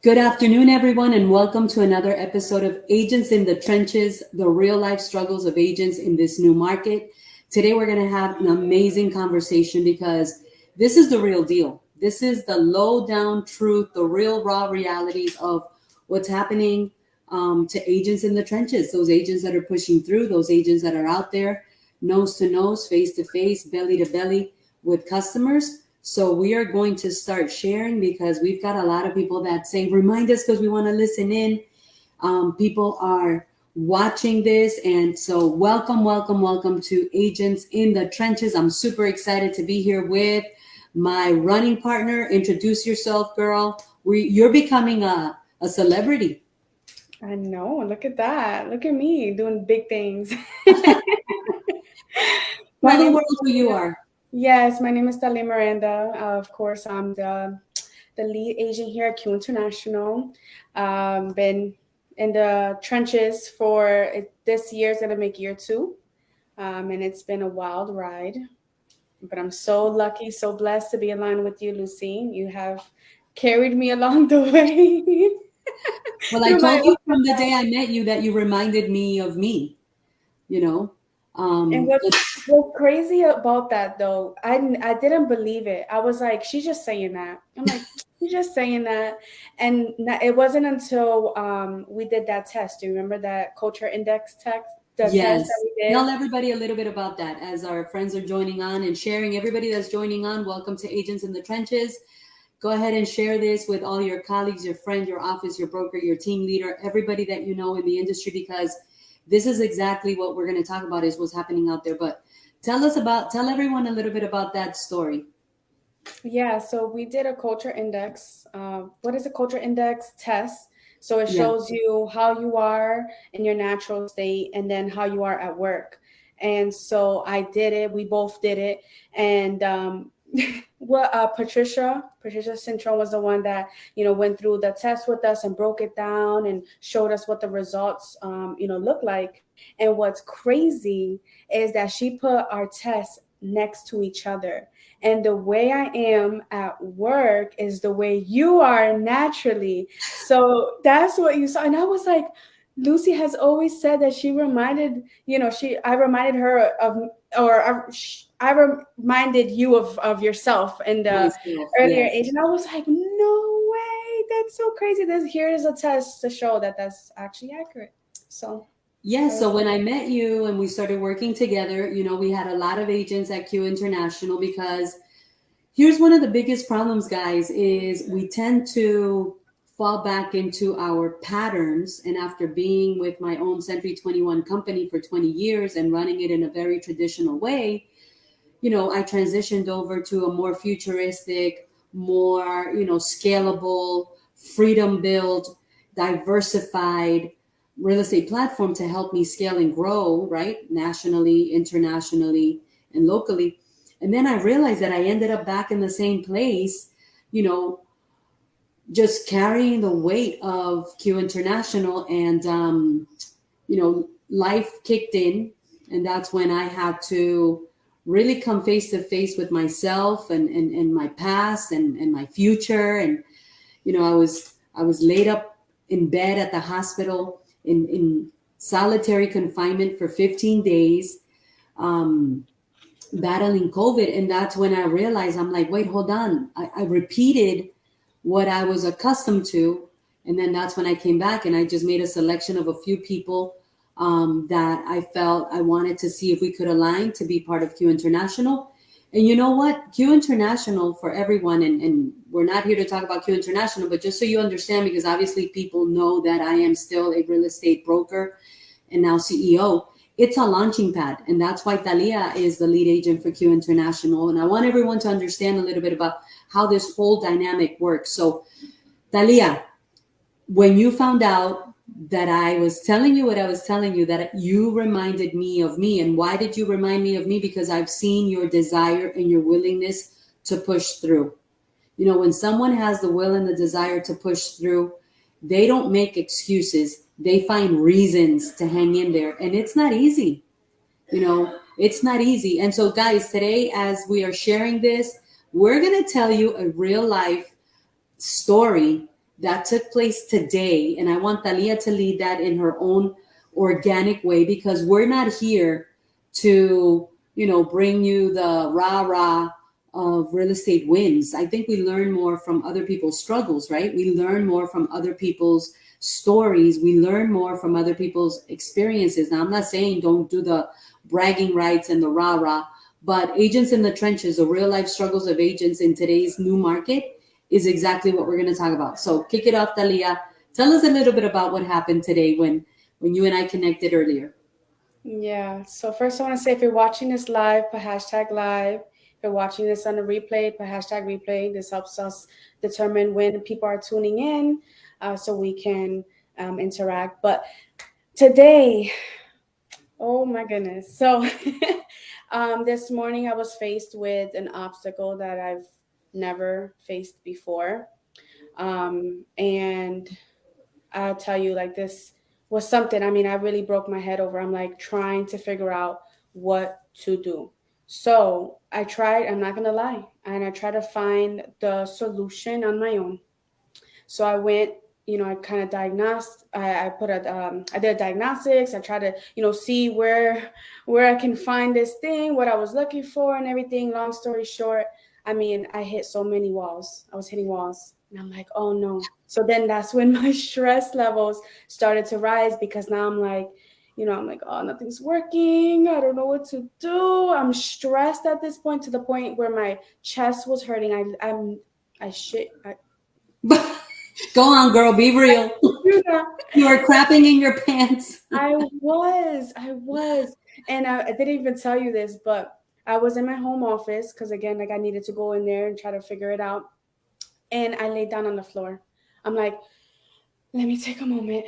Good afternoon, everyone, and welcome to another episode of Agents in the Trenches, the real life struggles of agents in this new market. Today, we're going to have an amazing conversation because this is the real deal. This is the low down truth, the real raw realities of what's happening to agents in the trenches, those agents that are pushing through, those agents that are out there, nose to nose, face to face, belly to belly with customers. So we are going to start sharing because we've got a lot of people that say, remind us because we want to listen in. People are watching this. And so welcome to Agents in the Trenches. I'm super excited to be here with my running partner. Introduce yourself, girl. You're becoming a celebrity. I know. Look at that. Look at me doing big things. Tell the world who you are. Yes, my name is Talia Miranda. Of course, I'm the lead agent here at Q International. Been in the trenches for this year's gonna make year two, and it's been a wild ride. But I'm so lucky, so blessed to be aligned with you, Lucy. You have carried me along the way. Well, I You're my told you from the day I met you that you reminded me of me, you know. And what's crazy about that though, I didn't believe it. I was like, she's just saying that. I'm like, she's just saying that, and it wasn't until we did that test. Do you remember that culture index test? The test that Yes. we did. Tell everybody a little bit about that as our friends are joining on and sharing. Everybody that's joining on, welcome to Agents in the Trenches. Go ahead and share this with all your colleagues, your friend, your office, your broker, your team leader, everybody that you know in the industry, because this is exactly what we're going to talk about is what's happening out there. But tell everyone a little bit about that story. Yeah, so we did a culture index. What is a culture index test? So it Yeah. shows you how you are in your natural state and then how you are at work. And so I did it. We both did it. And Patricia Cintron was the one that went through the test with us and broke it down and showed us what the results look like. And what's crazy is that she put our tests next to each other. And the way I am at work is the way you are naturally. So that's what you saw. And I was like, Lucy has always said that she reminded, I reminded her of, I reminded you of yourself in the Myself. earlier Yes. age. And I was like, no way, that's so crazy. Here is a test to show that that's actually accurate. So Yes, so when I met you and we started working together, we had a lot of agents at Q International because here's one of the biggest problems, guys, is we tend to fall back into our patterns. And after being with my own Century 21 company for 20 years and running it in a very traditional way, I transitioned over to a more futuristic, more, scalable, freedom built, diversified real estate platform to help me scale and grow, right? Nationally, internationally, and locally. And then I realized that I ended up back in the same place, you know, just carrying the weight of Q International. And, life kicked in. And that's when I had to really come face to face with myself and my past and my future. And, I was laid up in bed at the hospital in solitary confinement for 15 days. Battling COVID. And that's when I realized I'm like, wait, hold on. I repeated what I was accustomed to. And then that's when I came back and I just made a selection of a few people that I felt I wanted to see if we could align to be part of Q International. And you know what? Q International for everyone, and we're not here to talk about Q International, but just so you understand, because obviously people know that I am still a real estate broker and now CEO. It's a launching pad. And that's why Talia is the lead agent for Q International. And I want everyone to understand a little bit about how this whole dynamic works. So, Talia, when you found out that I was telling you what I was telling you, that you reminded me of me. And why did you remind me of me? Because I've seen your desire and your willingness to push through. When someone has the will and the desire to push through, they don't make excuses. They find reasons to hang in there. And it's not easy. It's not easy. And so, guys, today, as we are sharing this, we're going to tell you a real life story that took place today. And I want Talia to lead that in her own organic way, because we're not here to, bring you the rah rah of real estate wins. I think we learn more from other people's struggles, right? We learn more from other people's stories. We learn more from other people's experiences. Now, I'm not saying don't do the bragging rights and the rah rah, but agents in the trenches, the real life struggles of agents in today's new market is exactly what we're going to talk about. So kick it off, Talia. Tell us a little bit about what happened today when you and I connected earlier. Yeah. So first, I want to say, if you're watching this live, put hashtag live. If you're watching this on the replay, put hashtag replay. This helps us determine when people are tuning in, so we can interact. But today, oh my goodness. So this morning I was faced with an obstacle that I've never faced before. And I'll tell you, like, this was something, I mean, I really broke my head over. I'm like trying to figure out what to do. So I tried, I'm not going to lie, and I tried to find the solution on my own. So I went, I kind of diagnosed. I did diagnostics. I tried to, see where I can find this thing, what I was looking for, and everything. Long story short, I mean, I hit so many walls. I was hitting walls, and I'm like, oh no. So then that's when my stress levels started to rise, because now I'm like, I'm like, oh, nothing's working. I don't know what to do. I'm stressed at this point, to the point where my chest was hurting. I shit. Go on, girl. Be real. Yeah, You are crapping in your pants. I was, and I didn't even tell you this, but I was in my home office because, again, like, I needed to go in there and try to figure it out, and I laid down on the floor. I'm like, let me take a moment.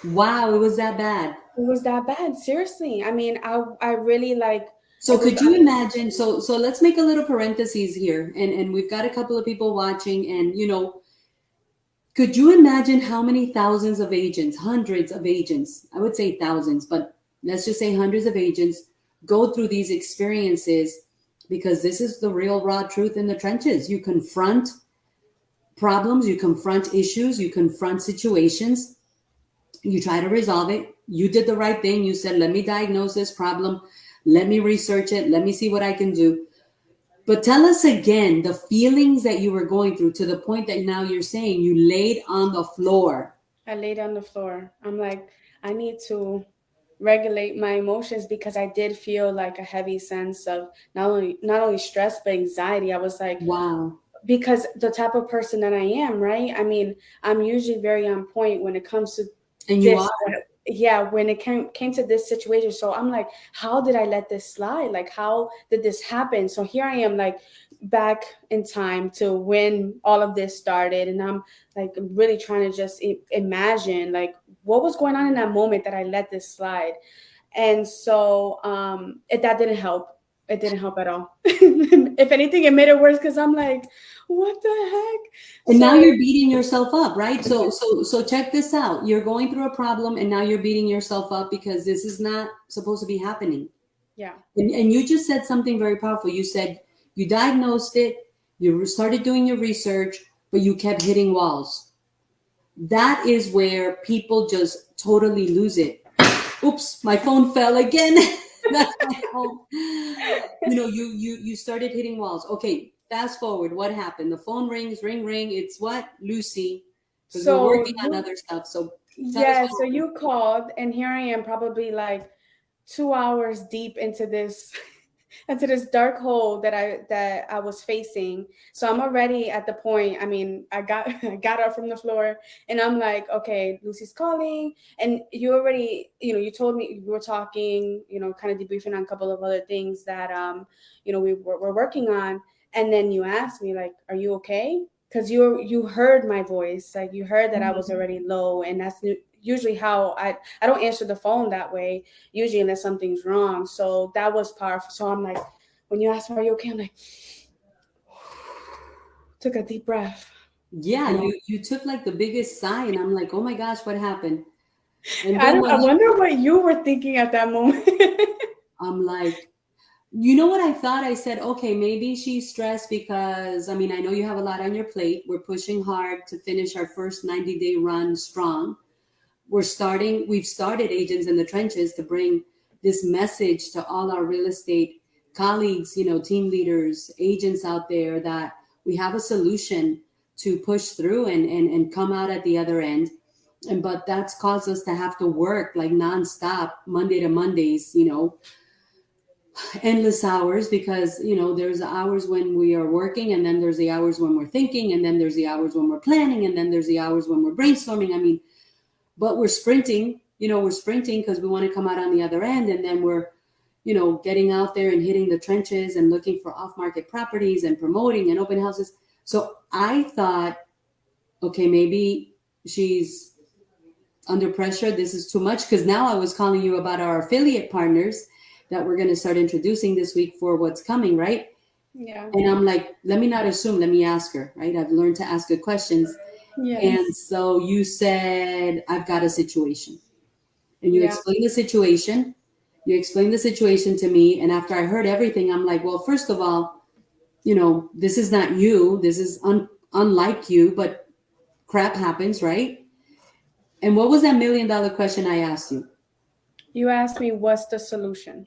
Wow, it was that bad. It was that bad, seriously. I mean, I really, like, So it was. could you imagine? So let's make a little parentheses here, and we've got a couple of people watching, and could you imagine how many thousands of agents, hundreds of agents, I would say thousands, but let's just say hundreds of agents go through these experiences, because this is the real raw truth in the trenches. You confront problems, you confront issues, you confront situations, you try to resolve it. You did the right thing. You said, let me diagnose this problem, let me research it, let me see what I can do. But tell us again the feelings that you were going through, to the point that now you're saying you laid on the floor. I laid on the floor. I'm like, I need to regulate my emotions, because I did feel like a heavy sense of not only stress but anxiety. I was like, Wow. because the type of person that I am, right? I mean, I'm usually very on point when it comes to And you this. are. Yeah, when it came to this situation. So I'm like, how did I let this slide? Like, how did this happen? So here I am, like, back in time to when all of this started, and I'm like really trying to just imagine, like, what was going on in that moment that I let this slide. And so that didn't help. It didn't help at all. If anything, it made it worse, because I'm like, what the heck? And now So you're beating yourself up, right? So check this out. You're going through a problem, and now you're beating yourself up because this is not supposed to be happening. yeah. And you just said something very powerful. You said you diagnosed it, you started doing your research, but you kept hitting walls. That is where people just totally lose it. Oops, my phone fell again. That's my phone. You started hitting walls. Okay, fast forward. What happened? The phone rings, ring, ring. It's what? Lucy, because we're So working on other stuff. So tell us yeah, what so happened. you called, and here I am, probably like 2 hours deep into this into this dark hole that I was facing. So I'm already at the point. I mean, I got I got up from the floor, and I'm like, okay, Lucy's calling, and you already, you told me, we were talking, kind of debriefing on a couple of other things that we're working on, and then you asked me, like, are you okay? Because you heard my voice, like, you heard that I was already low, and that's usually how I don't answer the phone that way usually, unless something's wrong. So that was powerful. So I'm like, when you ask me, are you okay? I'm like, took a deep breath. Yeah, You know, you took like the biggest sigh, and I'm like, oh my gosh, what happened? And I then don't. I when wonder what you were thinking at that moment. I'm like, You know what I thought? I said, okay, maybe she's stressed because, I mean, I know you have a lot on your plate. We're pushing hard to finish our first 90-day run strong. We've started Agents in the Trenches to bring this message to all our real estate colleagues, team leaders, agents out there, that we have a solution to push through and come out at the other end. But that's caused us to have to work like nonstop, Monday to Mondays, endless hours, because there's the hours when we are working, and then there's the hours when we're thinking, and then there's the hours when we're planning, and then there's the hours when we're brainstorming. I mean, but we're sprinting, because we want to come out on the other end, and then we're getting out there and hitting the trenches and looking for off-market properties and promoting and open houses. So I thought, okay, maybe she's under pressure. This is too much, because now I was calling you about our affiliate partners that we're going to start introducing this week for what's coming, right? Yeah. And I'm like, let me not assume, let me ask her, right? I've learned to ask good questions. Yes. And so you said, I've got a situation. And you Yeah. explained the situation. You explained the situation to me. And after I heard everything, I'm like, well, first of all, this is not you. This is unlike you, but crap happens, right? And what was that $1 million question I asked you? You asked me what's the solution.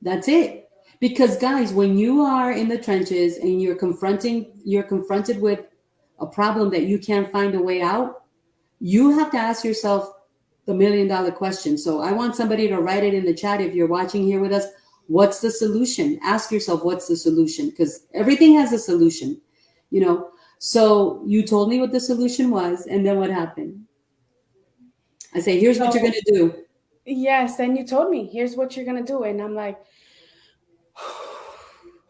That's it. Because guys, when you are in the trenches and you're confronted with a problem that you can't find a way out, you have to ask yourself the $1 million question. So I want somebody to write it in the chat if you're watching here with us. What's the solution? Ask yourself, what's the solution? Because everything has a solution, So you told me what the solution was, and then what happened? I say, here's what you're going to do. Yes, and you told me, here's what you're gonna do, and I'm like,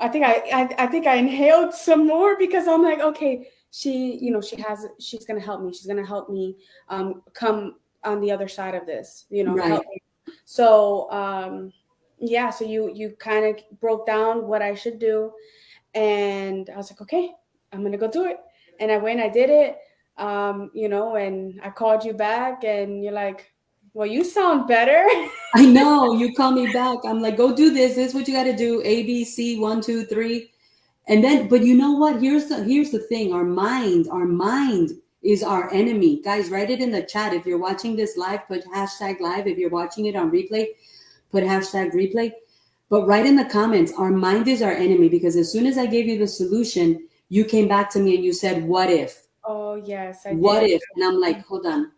I think I inhaled some more, because I'm like, okay, she's gonna help me. She's gonna help me come on the other side of this, Right. help me. So yeah, so you kind of broke down what I should do, and I was like, okay, I'm gonna go do it. And I went, I did it, and I called you back, and you're like, well, you sound better. I know, you call me back. I'm like, go do this. This is what you got to do. A, B, C, 1, 2, 3. And then, but you know what? Here's the thing. Our mind is our enemy. Guys, write it in the chat. If you're watching this live, put hashtag live. If you're watching it on replay, put hashtag replay. But write in the comments, our mind is our enemy, because as soon as I gave you the solution, you came back to me and you said, what if? Oh yes, I What did. if? And I'm like, hold on.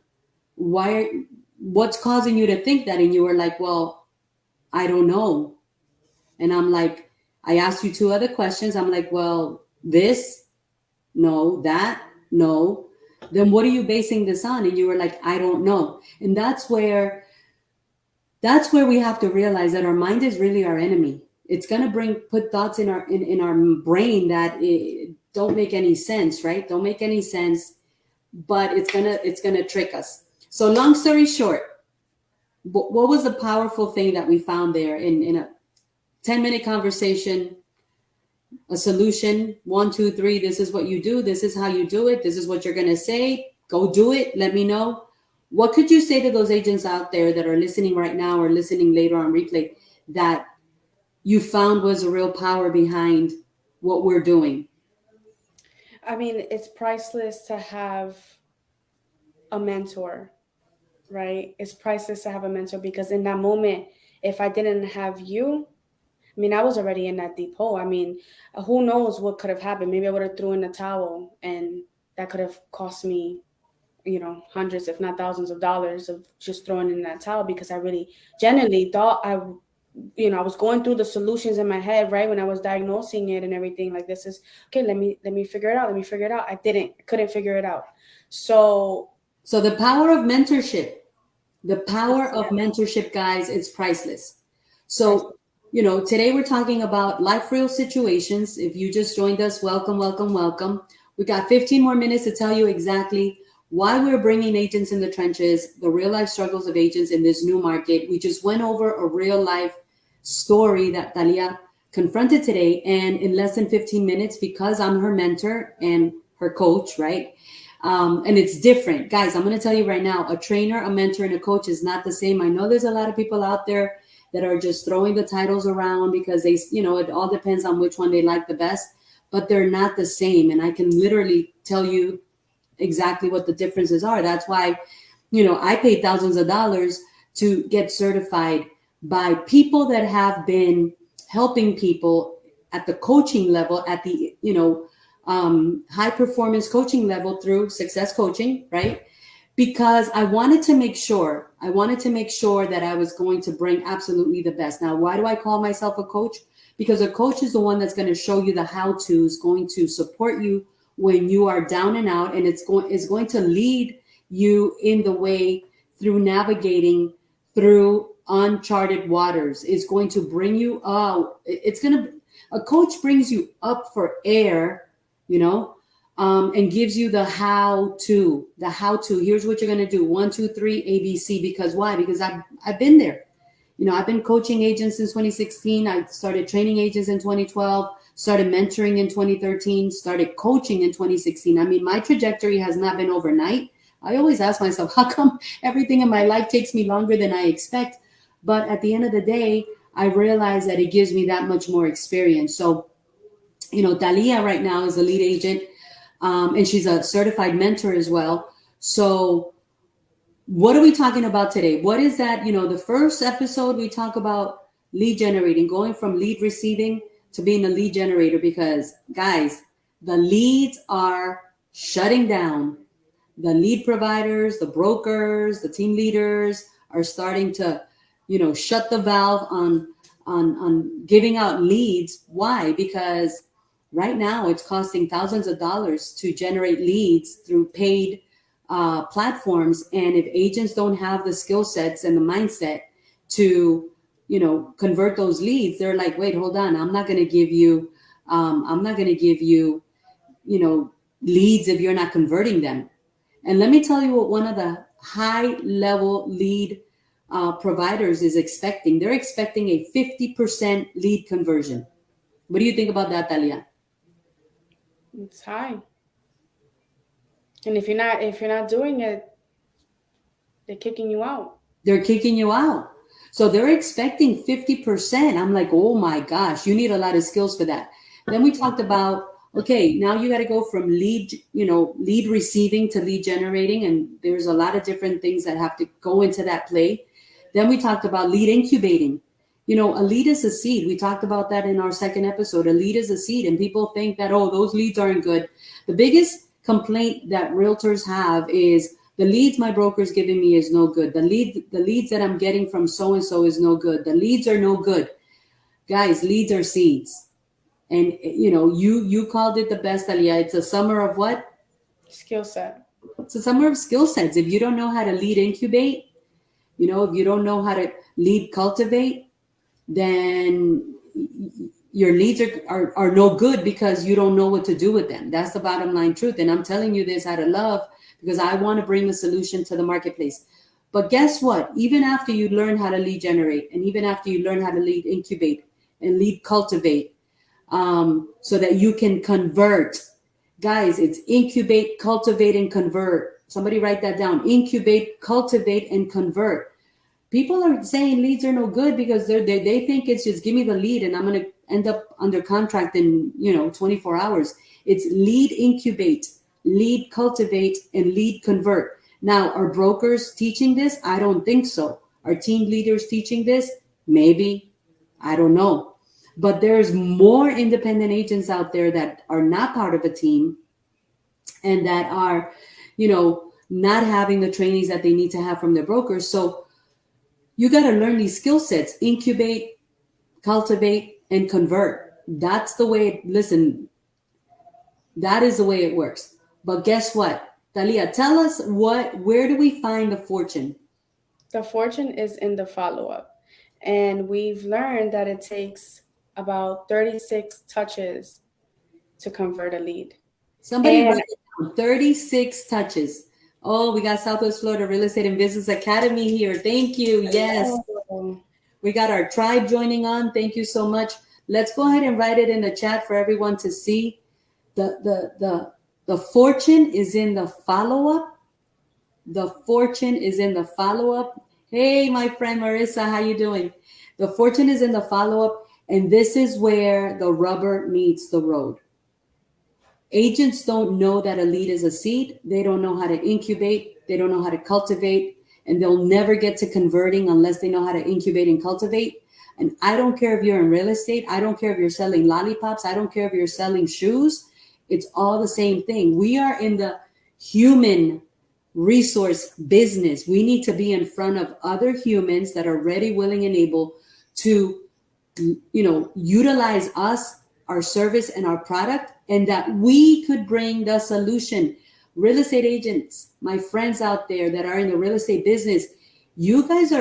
What's causing you to think that? And you were like, well, I don't know. And I'm like, I asked you 2 other questions. I'm like, well, this, no, that, no. Then what are you basing this on? And you were like, I don't know. And that's where we have to realize that our mind is really our enemy. It's going to put thoughts in our brain that don't make any sense, right? Don't make any sense, but it's going to trick us. So long story short, what was the powerful thing that we found there in a 10-minute conversation? A solution, 1, 2, 3. This is what you do. This is how you do it. This is what you're going to say. Go do it. Let me know. What could you say to those agents out there that are listening right now or listening later on replay that you found was a real power behind what we're doing? I mean, it's priceless to have a mentor, right? It's priceless to have a mentor, because in that moment, if I didn't have you, I mean, I was already in that deep hole. I mean, who knows what could have happened? Maybe I would have threw in the towel, and that could have cost me, hundreds, if not thousands of dollars of just throwing in that towel, because I really genuinely thought I was going through the solutions in my head, right? When I was diagnosing it and everything, like, this is okay. Let me figure it out. Let me figure it out. I couldn't figure it out. So the power of mentorship, guys, it's priceless. So, today we're talking about life real situations. If you just joined us, welcome, welcome, welcome. We got 15 more minutes to tell you exactly why we're bringing Agents in the Trenches, the real life struggles of agents in this new market. We just went over a real life story that Talia confronted today. And in less than 15 minutes, because I'm her mentor and her coach, right? And it's different. Guys, I'm going to tell you right now, a trainer, a mentor, and a coach is not the same. I know there's a lot of people out there that are just throwing the titles around because they, it all depends on which one they like the best, but they're not the same. And I can literally tell you exactly what the differences are. That's why, I paid thousands of dollars to get certified by people that have been helping people at the coaching level, at the, high performance coaching level through Success Coaching, right? Because I wanted to make sure that I was going to bring absolutely the best. Now, why do I call myself a coach? Because a coach is the one that's going to show you the how-tos, going to support you when you are down and out, and is going to lead you in the way through navigating through uncharted waters. Is going to bring you out. A coach brings you up for air, you know, and gives you the how to. Here's what you're going to do: 1, 2, 3, ABC. Because why? Because I've been there. I've been coaching agents since 2016. I started training agents in 2012, started mentoring in 2013, started coaching in 2016. I mean, my trajectory has not been overnight. I always ask myself, how come everything in my life takes me longer than I expect? But at the end of the day, I realize that it gives me that much more experience. So, Dalia right now is a lead agent, and she's a certified mentor as well. So, what are we talking about today? What is that? The first episode we talk about lead generating, going from lead receiving to being a lead generator, because guys, the leads are shutting down. The lead providers, the brokers, the team leaders are starting to, shut the valve on giving out leads. Why? Because right now it's costing thousands of dollars to generate leads through paid platforms. And if agents don't have the skill sets and the mindset to, convert those leads, they're like, wait, hold on. I'm not going to give you, leads if you're not converting them. And let me tell you what one of the high level lead providers is expecting. They're expecting a 50% lead conversion. What do you think about that, Talia? It's high. And if you're not doing it, they're kicking you out. They're kicking you out. So they're expecting 50%. I'm like, oh my gosh, you need a lot of skills for that. Then we talked about, okay, now you got to go from lead receiving to lead generating. And there's a lot of different things that have to go into that play. Then we talked about lead incubating. A lead is a seed. We talked about that in our second episode. A lead is a seed, and people think that, oh, those leads aren't good. The biggest complaint that realtors have is, the leads my broker's giving me is no good. The leads that I'm getting from so and so is no good. The leads are no good. Guys, leads are seeds. And you called it the best, Alia. It's a summer of what? Skill set. It's a summer of skill sets. If you don't know how to lead incubate, if you don't know how to lead cultivate, then your leads are no good because you don't know what to do with them. That's the bottom line truth. And I'm telling you this out of love, because I want to bring a solution to the marketplace. But guess what? Even after you learn how to lead generate, and even after you learn how to lead incubate and lead cultivate, so that you can convert, guys, it's incubate, cultivate, and convert. Somebody write that down. Incubate, cultivate, and convert. People are saying leads are no good because they think it's just give me the lead and I'm going to end up under contract in 24 hours. It's lead incubate, lead cultivate, and lead convert. Now, are brokers teaching this? I don't think so. Are team leaders teaching this? Maybe. I don't know. But there's more independent agents out there that are not part of a team and that are, not having the trainings that they need to have from their brokers. So you got to learn these skill sets: incubate, cultivate, and convert. That's the way that is the way it works. But guess what? Talia, tell us where do we find the fortune? The fortune is in the follow-up. And we've learned that it takes about 36 touches to convert a lead. Somebody And write it down. 36 touches. Oh, we got Southwest Florida Real Estate and Business Academy here. Thank you. Yes. We got our tribe joining on. Thank you so much. Let's go ahead and write it in the chat for everyone to see. The fortune is in the follow-up. The fortune is in the follow-up. Hey, my friend Marissa, how you doing? The fortune is in the follow up. And this is where the rubber meets the road. Agents don't know that a lead is a seed. They don't know how to incubate. They don't know how to cultivate. And they'll never get to converting unless they know how to incubate and cultivate. And I don't care if you're in real estate. I don't care if you're selling lollipops. I don't care if you're selling shoes. It's all the same thing. We are in the human resource business. We need to be in front of other humans that are ready, willing, and able to, utilize us, our service, and our product, and that we could bring the solution. Real estate agents, my friends out there that are in the real estate business, you guys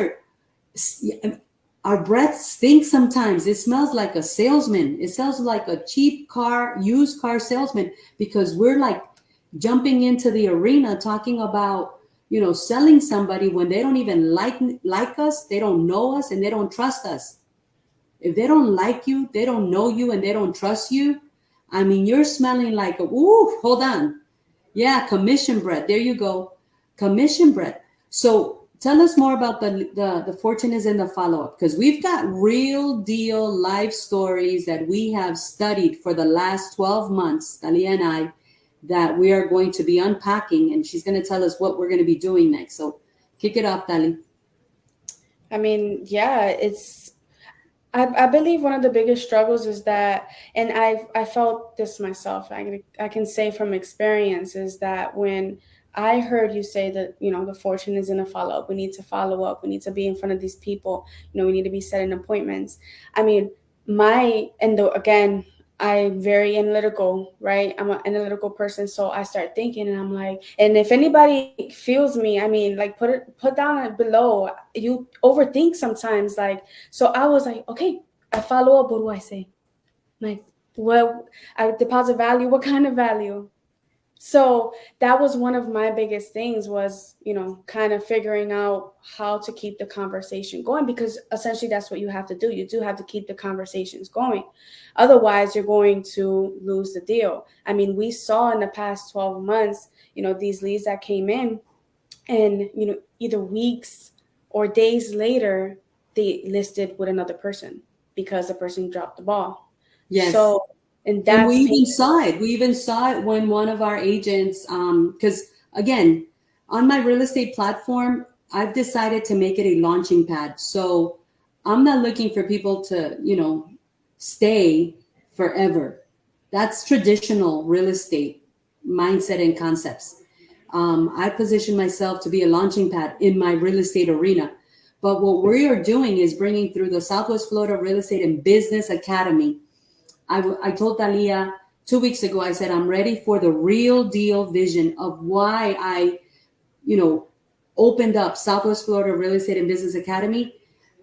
our breath stinks sometimes. It smells like a salesman. It smells like a cheap used car salesman, because we're like jumping into the arena talking about, selling somebody when they don't even like us, they don't know us, and they don't trust us. If they don't like you, they don't know you, and they don't trust you, I mean, you're smelling like hold on. Yeah, commission bread. There you go. Commission bread. So tell us more about the fortune is in the follow-up, because we've got real deal life stories that we have studied for the last 12 months, Talia and I, that we are going to be unpacking, and she's going to tell us what we're going to be doing next. So kick it off, Tali. I mean, yeah, I believe one of the biggest struggles is that, and I felt this myself, I can say from experience, is that when I heard you say that, the fortune is in a follow up, we need to follow up, we need to be in front of these people, we need to be setting appointments. I mean, again, I'm very analytical, right? I'm an analytical person. So I start thinking and I'm like, and if anybody feels me, I mean, like put down below, you overthink sometimes. Like, so I was like, okay, I follow up. What do I say? Like, what I deposit value, what kind of value? So that was one of my biggest things was, kind of figuring out how to keep the conversation going, because essentially that's what you have to do. You do have to keep the conversations going. Otherwise, you're going to lose the deal. I mean, we saw in the past 12 months, these leads that came in and, either weeks or days later, they listed with another person because the person dropped the ball. Yes. So, and And we that's even saw it. We even saw it when one of our agents, because again, on my real estate platform, I've decided to make it a launching pad. So I'm not looking for people to, stay forever. That's traditional real estate mindset and concepts. I position myself to be a launching pad in my real estate arena. But what we are doing is bringing through the Southwest Florida Real Estate and Business Academy. I told Talia 2 weeks ago, I said, I'm ready for the real deal vision of why I, opened up Southwest Florida Real Estate and Business Academy.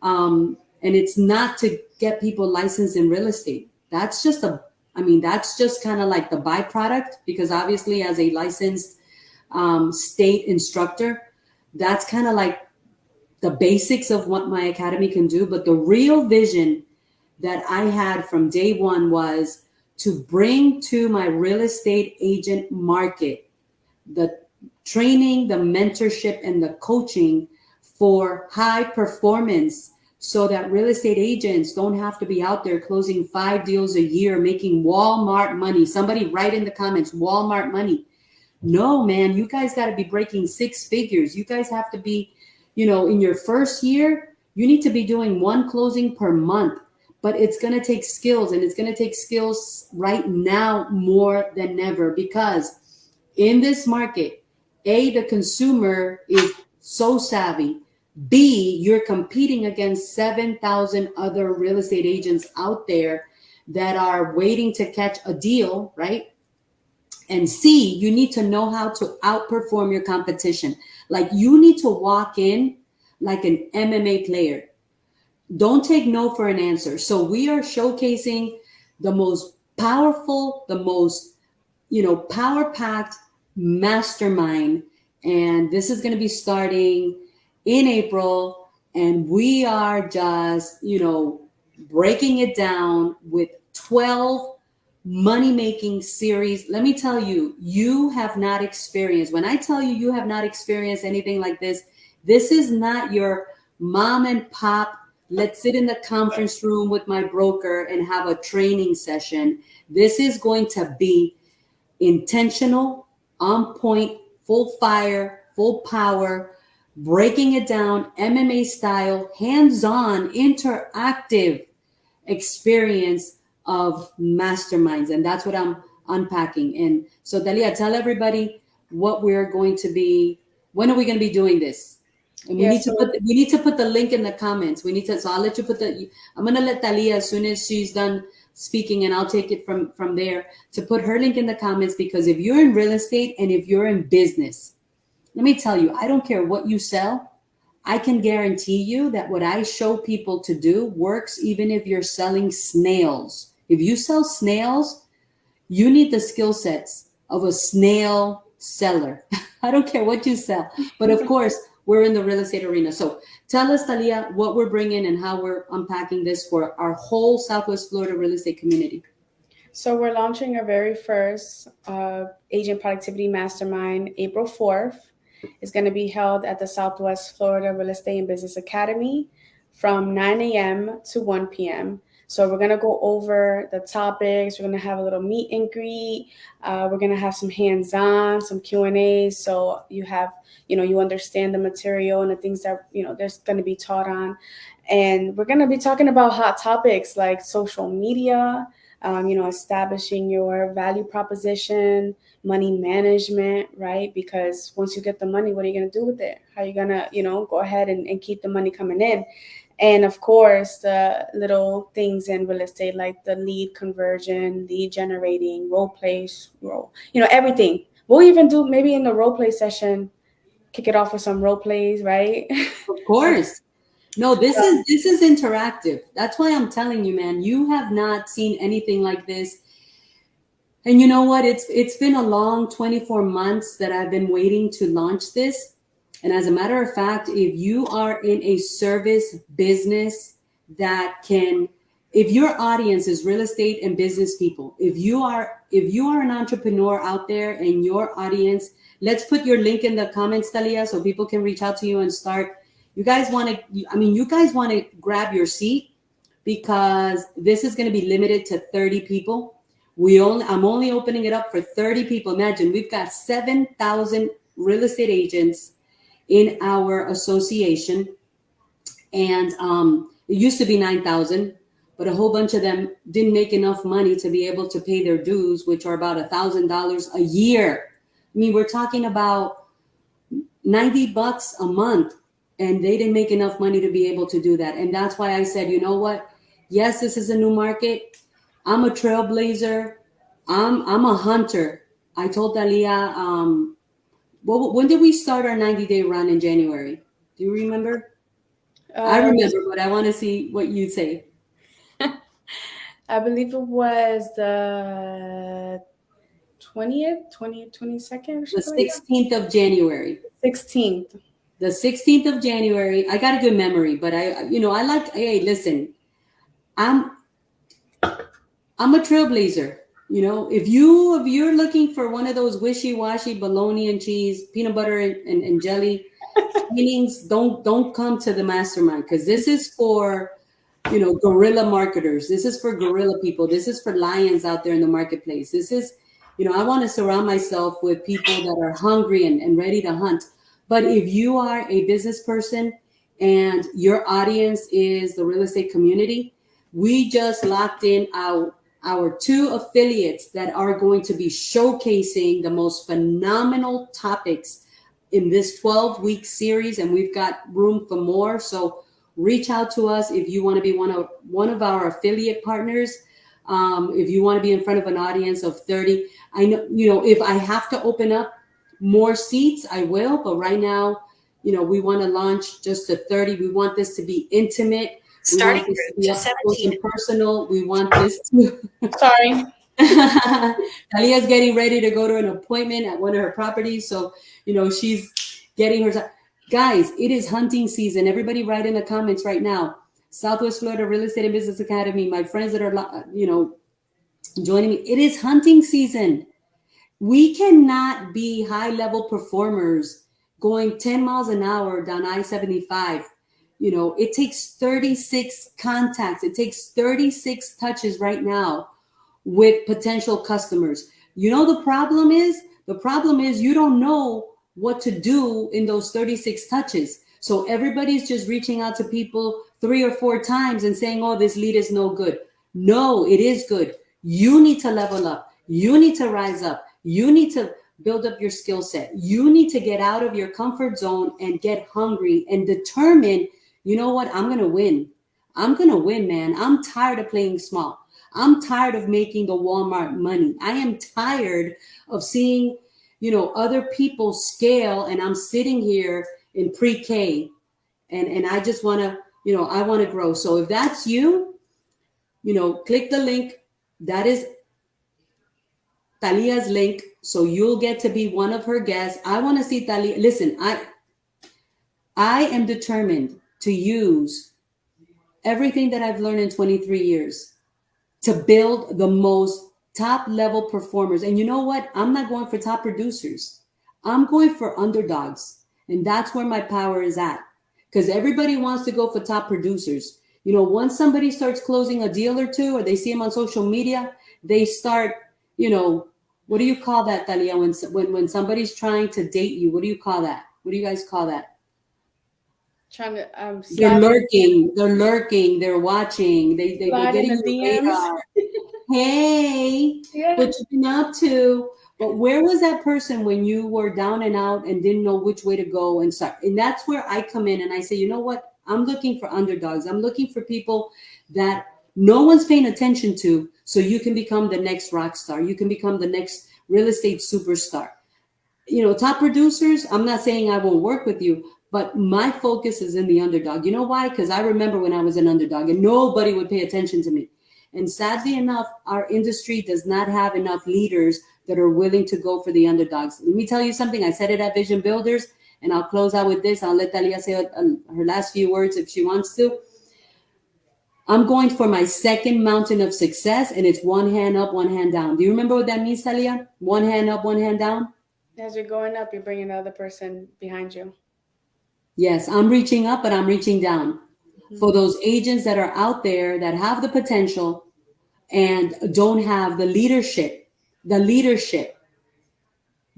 And it's not to get people licensed in real estate. That's just kind of like the byproduct, because obviously as a licensed state instructor, that's kind of like the basics of what my academy can do. But the real vision that I had from day one was to bring to my real estate agent market the training, the mentorship, and the coaching for high performance, so that real estate agents don't have to be out there closing 5 deals a year, making Walmart money. Somebody write in the comments, Walmart money. No, man, you guys got to be breaking 6 figures. You guys have to be, in your first year, you need to be doing 1 closing per month. But it's going to take skills, and it's going to take skills right now more than ever, because in this market, A, the consumer is so savvy. B, you're competing against 7,000 other real estate agents out there that are waiting to catch a deal, right? And C, you need to know how to outperform your competition. Like, you need to walk in like an MMA player. Don't take no for an answer. So we are showcasing the most powerful, the most, power-packed mastermind. And this is going to be starting in April. And we are just, breaking it down with 12 money-making series. Let me tell you, you have not experienced, when I tell you you have not experienced anything like this, this is not your mom and pop Let's sit in the conference room with my broker and have a training session. This is going to be intentional, on point, full fire, full power, breaking it down, MMA style, hands on, interactive experience of masterminds. And that's what I'm unpacking. And so, Dalia, tell everybody what we're going to be, when are we going to be doing this? And Yes. So we need to put the link in the comments. We need to, so I'll let you put the, I'm going to let Talia, as soon as she's done speaking, and I'll take it from there, to put her link in the comments, because if you're in real estate and if you're in business, let me tell you, I don't care what you sell. I can guarantee you that what I show people to do works even if you're selling snails. If you sell snails, you need the skill sets of a snail seller. I don't care what you sell. But of course, we're in the real estate arena. So tell us, Talia, what we're bringing and how we're unpacking this for our whole Southwest Florida real estate community. So we're launching our very first Agent Productivity Mastermind April 4th. It's going to be held at the Southwest Florida Real Estate and Business Academy from 9 a.m. to 1 p.m. So we're going to go over the topics. We're going to have a little meet and greet. We're going to have some hands-on, some Q&As. So you have, you understand the material and the things that, there's going to be taught on. And we're going to be talking about hot topics like social media, establishing your value proposition, money management, right? Because once you get the money, what are you going to do with it? How are you going to, go ahead and keep the money coming in? And of course, the little things in real estate, like the lead conversion, lead generating, role plays, everything. We'll even do maybe in the role play session, kick it off with some role plays, right? Of course. No, this is interactive. That's why I'm telling you, man, you have not seen anything like this. And you know what? It's been a long 24 months that I've been waiting to launch this. And as a matter of fact, if you are in a service business that can, if your audience is real estate and business people, if you are an entrepreneur out there and your audience, let's put your link in the comments, Talia, so people can reach out to you and start. You guys want to grab your seat, because this is going to be limited to 30 people. I'm only opening it up for 30 people. Imagine we've got 7,000 real estate agents in our association, and it used to be 9,000, but a whole bunch of them didn't make enough money to be able to pay their dues, which are about $1,000 a year. I mean, we're talking about $90 a month, and they didn't make enough money to be able to do that. And that's why I said, you know what? Yes, this is a new market. I'm a trailblazer. I'm a hunter. I told Dalia, when did we start our 90-day run in January? Do you remember? I remember, but I want to see what you say. I believe it was the 20th, 22nd, The 16th of January. 16th. The 16th of January. I got a good memory, but hey, listen, I'm a trailblazer. If you're looking for one of those wishy-washy bologna and cheese, peanut butter and jelly meetings, don't come to the mastermind, because this is for guerrilla marketers. This is for guerrilla people. This is for lions out there in the marketplace. This is, I want to surround myself with people that are hungry and ready to hunt. But if you are a business person and your audience is the real estate community, we just locked in our 2 affiliates that are going to be showcasing the most phenomenal topics in this 12-week series, and we've got room for more. So reach out to us if you want to be one of our affiliate partners. If you want to be in front of an audience of 30, I know, if I have to open up more seats, I will. But right now, we want to launch just to 30. We want this to be intimate. Starting group to up close and personal. We want this to. Sorry. Talia's getting ready to go to an appointment at one of her properties. So, she's getting her. Guys, it is hunting season. Everybody write in the comments right now. Southwest Florida Real Estate and Business Academy. My friends that are, joining me. It is hunting season. We cannot be high-level performers going 10 miles an hour down I-75 You know, it takes 36 contacts. It takes 36 touches right now with potential customers. You know, the problem is? The problem is you don't know what to do in those 36 touches. So everybody's just reaching out to people 3 or 4 times and saying, oh, this lead is no good. No, it is good. You need to level up. You need to rise up. You need to build up your skill set. You need to get out of your comfort zone and get hungry and determine, you know what, I'm going to win. I'm going to win, man. I'm tired of playing small. I'm tired of making the Walmart money. I am tired of seeing, you know, other people scale and I'm sitting here in pre-K and I just want to, you know, I want to grow. So if that's you, you know, click the link. That is Talia's link. So you'll get to be one of her guests. I want to see Talia. Listen, I am determined to use everything that I've learned in 23 years to build the most top level performers. And you know what? I'm not going for top producers. I'm going for underdogs. And that's where my power is at. Because everybody wants to go for top producers. You know, once somebody starts closing a deal or two, or they see them on social media, they start, you know, what do you call that, Talia? When somebody's trying to date you, what do you call that? What do you guys call that? Trying to They're slide lurking. They're lurking. They're watching. They're in getting the your DMs. radar. Hey, Yeah. what you been up to? But where was that person when you were down and out and didn't know which way to go and start? And that's where I come in and I say, you know what? I'm looking for underdogs. I'm looking for people that no one's paying attention to, so you can become the next rock star. You can become the next real estate superstar. You know, top producers, I'm not saying I won't work with you, but my focus is in the underdog. You know why? Because I remember when I was an underdog and nobody would pay attention to me. And sadly enough, our industry does not have enough leaders that are willing to go for the underdogs. Let me tell you something. I said it at Vision Builders, and I'll close out with this. I'll let Talia say her last few words if she wants to. I'm going for my second mountain of success, and it's one hand up, one hand down. Do you remember what that means, Talia? One hand up, one hand down? As you're going up, you're bringing the other person behind you. Yes, I'm reaching up, but I'm reaching down Mhm. for those agents that are out there that have the potential and don't have the leadership,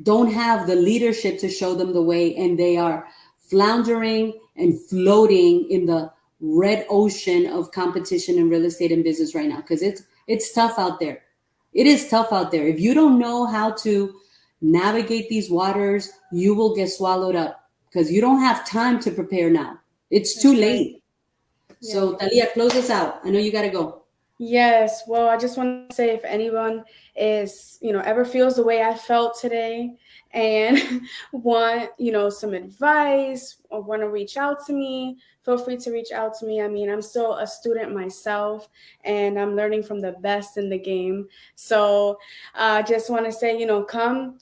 don't have the leadership to show them the way, and they are floundering and floating in the red ocean of competition in real estate and business right now because it's tough out there. It is tough out there. If you don't know how to navigate these waters, you will get swallowed up because you don't have time to prepare now. It's too That's right. late. Yeah. So Talia, close us out. I know you got to go. Yes. Well, I just want to say if anyone is, ever feels the way I felt today and want, some advice or want to reach out to me, feel free to reach out to me. I mean, I'm still a student myself and I'm learning from the best in the game. So I just want to say, come.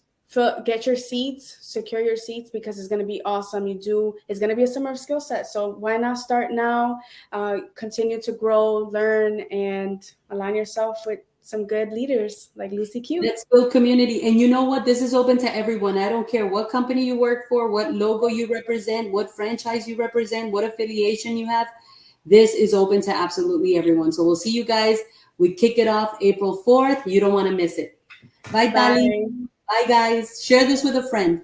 Get your seats, secure your seats because it's going to be awesome. It's going to be a summer of skill set. So why not start now? Continue to grow, learn, and align yourself with some good leaders like Lucy Q. Let's build community. And you know what? This is open to everyone. I don't care what company you work for, what logo you represent, what franchise you represent, what affiliation you have. This is open to absolutely everyone. So we'll see you guys. We kick it off April 4th. You don't want to miss it. Bye, Tali. Bye. Bye, guys. Share this with a friend.